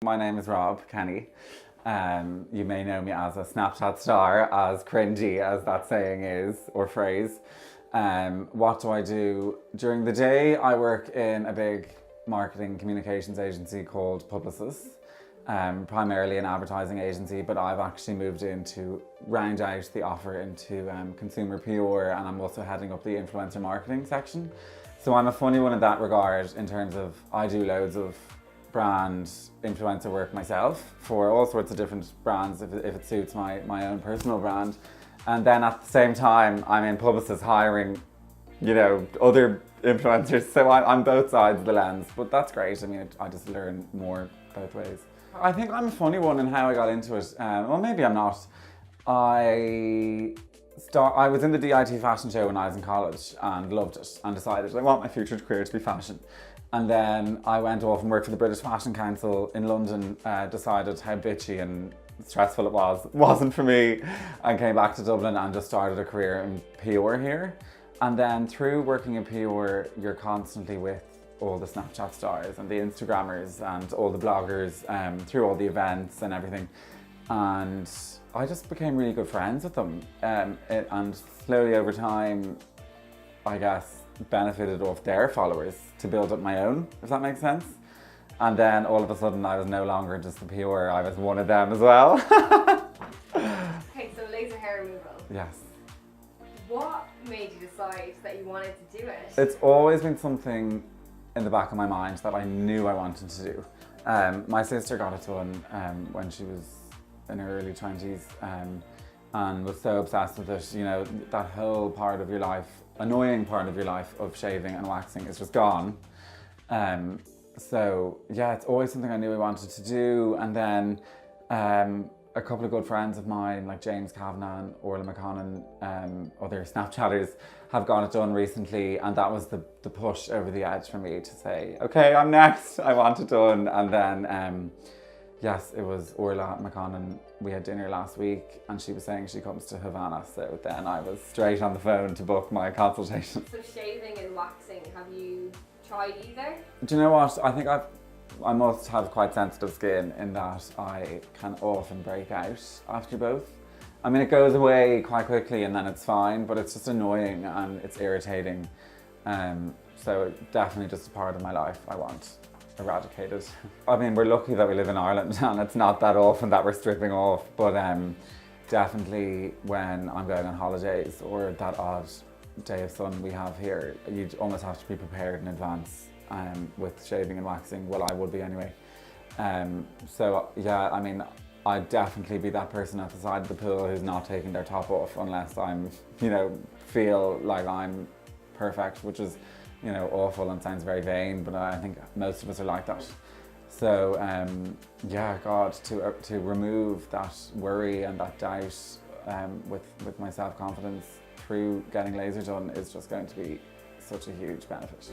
My name is Rob Kenny. You may know me as a Snapchat star, as cringy as that saying is, or phrase. What do I do during the day? I work in a big marketing communications agency called Publicis, primarily an advertising agency, but I've actually moved in to round out the offer into consumer PR, and I'm also heading up the influencer marketing section. So I'm a funny one in that regard in terms of I do loads of brand influencer work myself for all sorts of different brands if it suits my own personal brand. And then at the same time, I'm in Publicis hiring, other influencers. So I'm both sides of the lens, but that's great. I mean, I just learn more both ways. I think I'm a funny one in how I got into it. Well, maybe I'm not. I was in the DIT fashion show when I was in college and loved it and decided I want my future career to be fashion. And then I went off and worked for the British Fashion Council in London, decided how bitchy and stressful it wasn't for me, and came back to Dublin and just started a career in PR here. And then through working in PR, you're constantly with all the Snapchat stars and the Instagrammers and all the bloggers through all the events and everything. And I just became really good friends with them. And slowly over time, I guess, benefited off their followers to build up my own, if that makes sense. And then all of a sudden I was no longer just the PR, I was one of them as well. Okay, so laser hair removal. Yes. What made you decide that you wanted to do it? It's always been something in the back of my mind that I knew I wanted to do. My sister got it done when she was in her early 20s and was so obsessed with it. That whole part of your life, annoying part of your life of shaving and waxing is just gone. So yeah, it's always something I knew I wanted to do. And then a couple of good friends of mine, like James Havana and Orla McConnon, other Snapchatters, have got it done recently, and that was the push over the edge for me to say, okay, I'm next, I want it done. And then yes, it was Orla McConnon. We had dinner last week and she was saying she comes to Havana, so then I was straight on the phone to book my consultation. So shaving and waxing, have you tried either? Do you know what? I think I must have quite sensitive skin in that I can often break out after both. I mean, it goes away quite quickly and then it's fine, but it's just annoying and it's irritating. So definitely just a part of my life I want eradicated. I mean, we're lucky that we live in Ireland and it's not that often that we're stripping off, but definitely when I'm going on holidays or that odd day of sun we have here, you'd almost have to be prepared in advance with shaving and waxing. Well, I would be anyway. So yeah, I mean, I'd definitely be that person at the side of the pool who's not taking their top off unless I'm, feel like I'm perfect, which is, awful and sounds very vain, but I think most of us are like that. So yeah, God, to remove that worry and that doubt with my self-confidence through getting laser done is just going to be such a huge benefit.